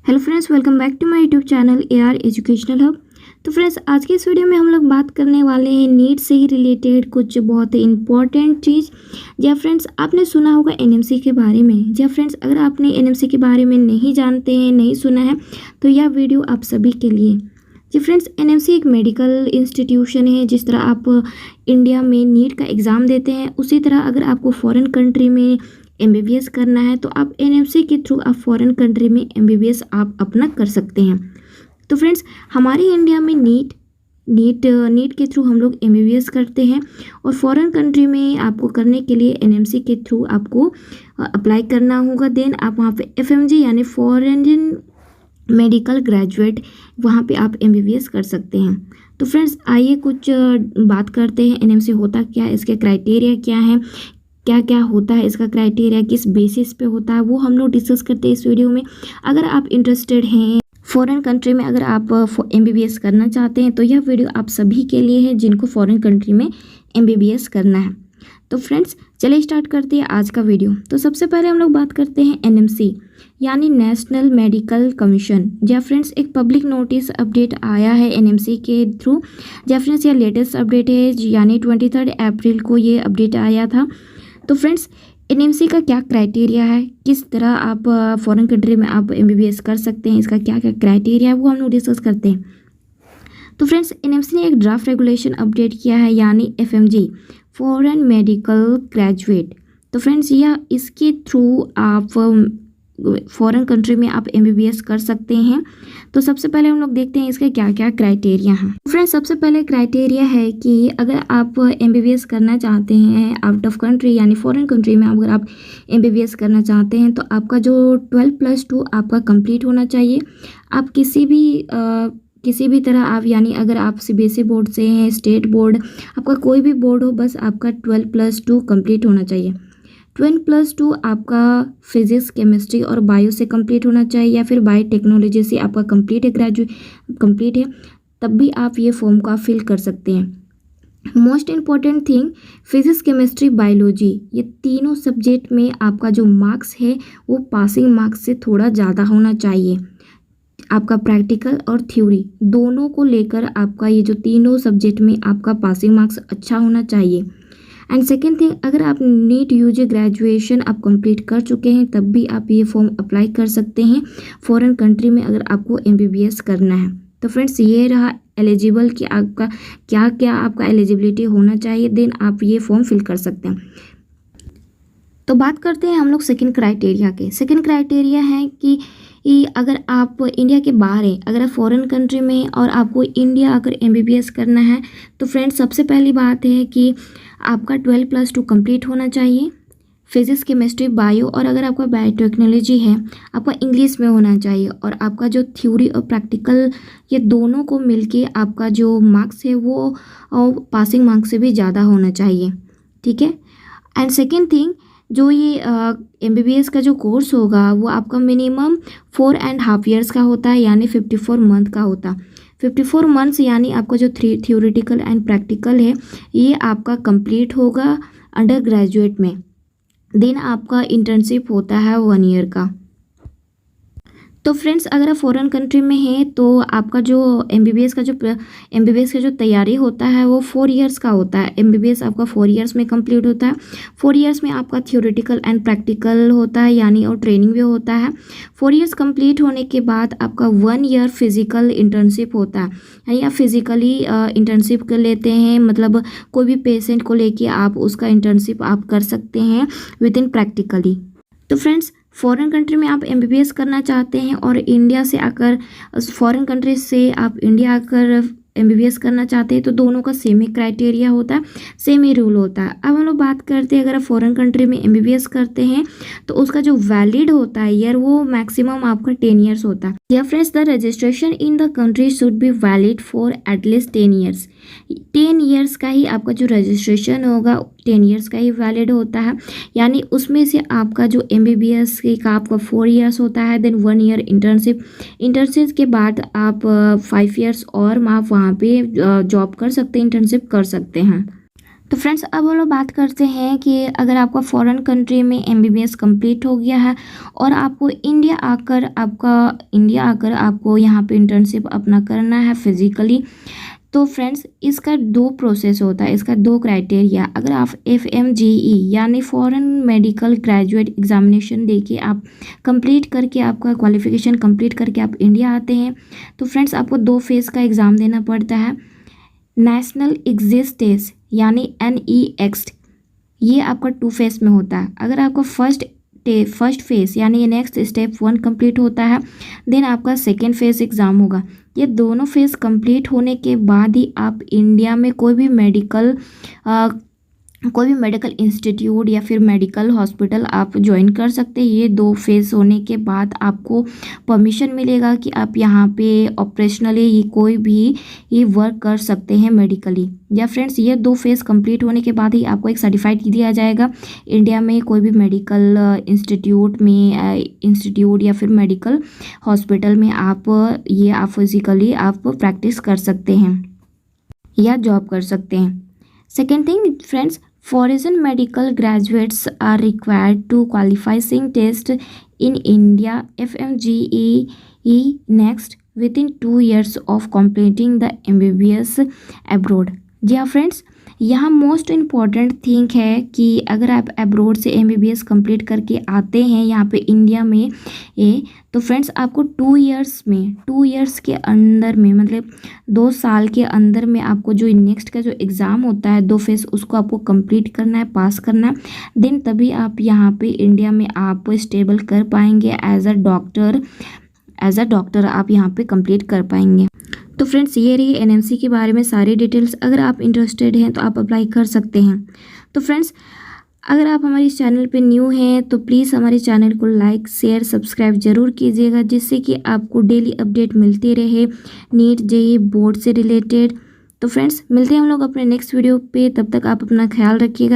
Hello friends, welcome back to my YouTube channel AR educational hub. तो friends, आज के इस वीडियो में हम लोग बात करने वाले हैं नीट से ही रिलेटेड कुछ बहुत ही इंपॉर्टेंट चीज़। जी फ्रेंड्स, आपने सुना होगा NMC के बारे में। जी फ्रेंड्स, अगर आपने NMC के बारे में नहीं जानते हैं, नहीं सुना है, तो यह वीडियो आप सभी के लिए। जी फ्रेंड्स, NMC एक मेडिकल इंस्टीट्यूशन है। जिस तरह आप इंडिया में नीट का एग्ज़ाम देते हैं, उसी तरह अगर आपको फॉरेन कंट्री में MBBS करना है तो आप NMC के थ्रू आप फॉरेन कंट्री में MBBS आप अपना कर सकते हैं। तो फ्रेंड्स, हमारे इंडिया में नीट के थ्रू हम लोग MBBS करते हैं, और फॉरेन कंट्री में आपको करने के लिए NMC के थ्रू आपको अप्लाई करना होगा। देन आप वहाँ पे FMG यानी फॉरेन मेडिकल ग्रेजुएट, वहाँ पे आप MBBS कर सकते हैं। तो फ्रेंड्स, आइए कुछ बात करते हैं NMC होता क्या है, इसके क्राइटेरिया क्या हैं, क्या क्या होता है, इसका क्राइटेरिया किस बेसिस पे होता है, वो हम लोग डिस्कस करते हैं इस वीडियो में। अगर आप इंटरेस्टेड हैं फॉरेन कंट्री में, अगर आप MBBS करना चाहते हैं, तो यह वीडियो आप सभी के लिए है जिनको फॉरेन कंट्री में MBBS करना है। तो फ्रेंड्स, चलिए स्टार्ट करते हैं आज का वीडियो। तो सबसे पहले हम लोग बात करते हैं NMC यानी नेशनल मेडिकल कमीशन। जी फ्रेंड्स, एक पब्लिक नोटिस अपडेट आया है NMC के थ्रू। जी फ्रेंड्स, यह लेटेस्ट अपडेट है, यानी 23 अप्रैल को ये अपडेट आया था। तो फ्रेंड्स, NMC का क्या क्राइटेरिया है, किस तरह आप फॉरेन कंट्री में आप MBBS कर सकते हैं, इसका क्या क्या क्राइटेरिया है, वो हम लोग डिस्कस करते हैं। तो फ्रेंड्स, NMC ने एक ड्राफ्ट रेगुलेशन अपडेट किया है, यानी FMG फॉरेन मेडिकल ग्रेजुएट। तो फ्रेंड्स, यह इसके थ्रू आप फॉरेन कंट्री में आप MBBS कर सकते हैं। तो सबसे पहले हम लोग देखते हैं इसके क्या क्या क्राइटेरिया हैं। फ्रेंड्स, सबसे पहले क्राइटेरिया है कि अगर आप MBBS करना चाहते हैं आउट ऑफ कंट्री यानी फॉरेन कंट्री में, अगर आप MBBS करना चाहते हैं, तो आपका जो 12+2 आपका कंप्लीट होना चाहिए। आप किसी भी तरह आप, यानी अगर आप CBSE बोर्ड से हैं, स्टेट बोर्ड, आपका कोई भी बोर्ड हो, बस आपका 12+2 कंप्लीट होना चाहिए। 12+2 आपका फिजिक्स, केमिस्ट्री और बायो से कंप्लीट होना चाहिए, या फिर बायोटेक्नोलॉजी से आपका कंप्लीट है, तब भी आप ये फॉर्म का फिल कर सकते हैं। Most important thing, physics, chemistry, biology, ये तीनों सब्जेक्ट में आपका जो मार्क्स है वो पासिंग मार्क्स से थोड़ा ज़्यादा होना चाहिए। आपका प्रैक्टिकल और थ्योरी दोनों को लेकर आपका ये जो तीनों सब्जेक्ट में आपका पासिंग मार्क्स अच्छा होना चाहिए। एंड सेकेंड थिंग, अगर आप नीट UG ग्रेजुएशन आप कंप्लीट कर चुके हैं, तब भी आप ये फॉर्म अप्लाई कर सकते हैं फॉरेन कंट्री में अगर आपको MBBS करना है। तो फ्रेंड्स, ये रहा एलिजिबल कि आपका क्या क्या आपका एलिजिबिलिटी होना चाहिए, देन आप ये फॉर्म फिल कर सकते हैं। तो बात करते हैं हम लोग सेकेंड क्राइटेरिया के। सेकेंड क्राइटेरिया है कि अगर आप इंडिया के बाहर हैं, अगर आप फॉरेन कंट्री में हैं और आपको इंडिया अगर MBBS करना है, तो फ्रेंड्स, सबसे पहली बात है कि आपका 12+2 कंप्लीट होना चाहिए। फिजिक्स, केमिस्ट्री, बायो, और अगर आपका बायोटेक्नोलॉजी है, आपका इंग्लिश में होना चाहिए, और आपका जो थ्योरी और प्रैक्टिकल ये दोनों को मिलके आपका जो मार्क्स है वो पासिंग मार्क्स से भी ज़्यादा होना चाहिए। ठीक है। एंड सेकेंड थिंग, जो ये MBBS का जो कोर्स होगा वो आपका मिनिमम 4.5 ईयर्स का होता है, यानी 54 मंथ का होता है। 54 मंथ्स यानी आपका जो थ्योरेटिकल एंड प्रैक्टिकल है ये आपका कंप्लीट होगा अंडर ग्रेजुएट में। देन आपका इंटर्नशिप होता है 1 ईयर का। तो फ्रेंड्स, अगर आप फॉरेन कंट्री में हैं तो आपका जो MBBS का जो तैयारी होता है वो 4 ईयर्स का होता है। MBBS आपका 4 ईयर्स में कंप्लीट होता है। 4 ईयर्स में आपका थ्योरेटिकल एंड प्रैक्टिकल होता है, यानी और ट्रेनिंग भी होता है। 4 ईयर्स कंप्लीट होने के बाद आपका 1 ईयर फिजिकल इंटर्नशिप होता है, यानी आप फिजिकली इंटर्नशिप कर लेते हैं, मतलब कोई भी पेशेंट को लेके आप उसका इंटर्नशिप आप कर सकते हैं विद इन प्रैक्टिकली। तो फ्रेंड्स, फॉरेन कंट्री में आप MBBS करना चाहते हैं और इंडिया से आकर फॉरेन कंट्री से आप इंडिया आकर MBBS करना चाहते हैं, तो दोनों का सेम ही क्राइटेरिया होता है, सेम ही रूल होता है। अब हम लोग बात करते हैं, अगर आप फॉरेन कंट्री में MBBS करते हैं तो उसका जो वैलिड होता है ईयर वो मैक्सिमम आपका 10 ईयर्स होता है। या friends, the registration in the country should be valid for at least 10 years. 10 years का ही आपका जो रजिस्ट्रेशन होगा 10 ईयर्स का ही वैलिड होता है, यानी उसमें से आपका जो MBBS का आपका 4 ईयर्स होता है, देन 1 ईयर इंटर्नशिप के बाद आप 5 ईयर्स और आप वहाँ पे जॉब कर सकते हैं, इंटर्नशिप कर सकते हैं। तो फ्रेंड्स अब हम लोग बात करते हैं कि अगर आपका फॉरेन कंट्री में एमबीबीएस कंप्लीट हो गया है और आपको इंडिया आकर आपको यहाँ पे इंटर्नशिप अपना करना है फिजिकली, तो फ्रेंड्स इसका दो प्रोसेस होता है, इसका दो क्राइटेरिया। अगर आप FMGE यानी फॉरेन मेडिकल ग्रेजुएट एग्जामिनेशन देके आप कंप्लीट करके आपका क्वालिफिकेशन कंप्लीट करके आप इंडिया आते हैं, तो फ्रेंड्स आपको दो फेज़ का एग्ज़ाम देना पड़ता है। नेशनल एग्जिट टेस्ट यानी NEXT, ये आपका 2 फेज़ में होता है। अगर आपका फर्स्ट फेज़ यानी नेक्स्ट स्टेप 1 कंप्लीट होता है, देन आपका सेकेंड फेज़ एग्ज़ाम होगा। ये दोनों फेज़ कंप्लीट होने के बाद ही आप इंडिया में कोई भी मेडिकल इंस्टीट्यूट या फिर मेडिकल हॉस्पिटल आप ज्वाइन कर सकते हैं। ये दो फेज़ होने के बाद आपको परमिशन मिलेगा कि आप यहाँ पे ऑपरेशनली ये कोई भी ये वर्क कर सकते हैं मेडिकली। या फ्रेंड्स ये दो फेज़ कंप्लीट होने के बाद ही आपको एक सर्टिफाइड दिया जाएगा इंडिया में कोई भी मेडिकल इंस्टीट्यूट या फिर मेडिकल हॉस्पिटल में आप फिजिकली आप प्रैक्टिस कर सकते हैं या जॉब कर सकते हैं। Second thing, friends, foreign medical graduates are required to qualifying test in India FMGE next within 2 years of completing the MBBS abroad। जी हाँ फ्रेंड्स, यहाँ मोस्ट इम्पॉर्टेंट थिंग है कि अगर आप अब्रोड से MBBS कंप्लीट करके आते हैं यहाँ पे इंडिया में तो फ्रेंड्स आपको 2 इयर्स के अंदर में, मतलब 2 साल के अंदर में आपको जो नेक्स्ट का जो एग्ज़ाम होता है 2 फेज़, उसको आपको कंप्लीट करना है, पास करना है। देन तभी आप यहाँ पे इंडिया में आप स्टेबल कर पाएंगे एज अ डॉक्टर आप यहाँ पे कंप्लीट कर पाएंगे। तो फ्रेंड्स ये रही NMC के बारे में सारी डिटेल्स। अगर आप इंटरेस्टेड हैं तो आप अप्लाई कर सकते हैं। तो फ्रेंड्स अगर आप हमारे इस चैनल पे न्यू हैं तो प्लीज़ हमारे चैनल को लाइक शेयर सब्सक्राइब ज़रूर कीजिएगा, जिससे कि आपको डेली अपडेट मिलती रहे नीट JEE बोर्ड से रिलेटेड। तो फ्रेंड्स मिलते हैं हम लोग अपने नेक्स्ट वीडियो पे, तब तक आप अपना ख्याल रखिएगा।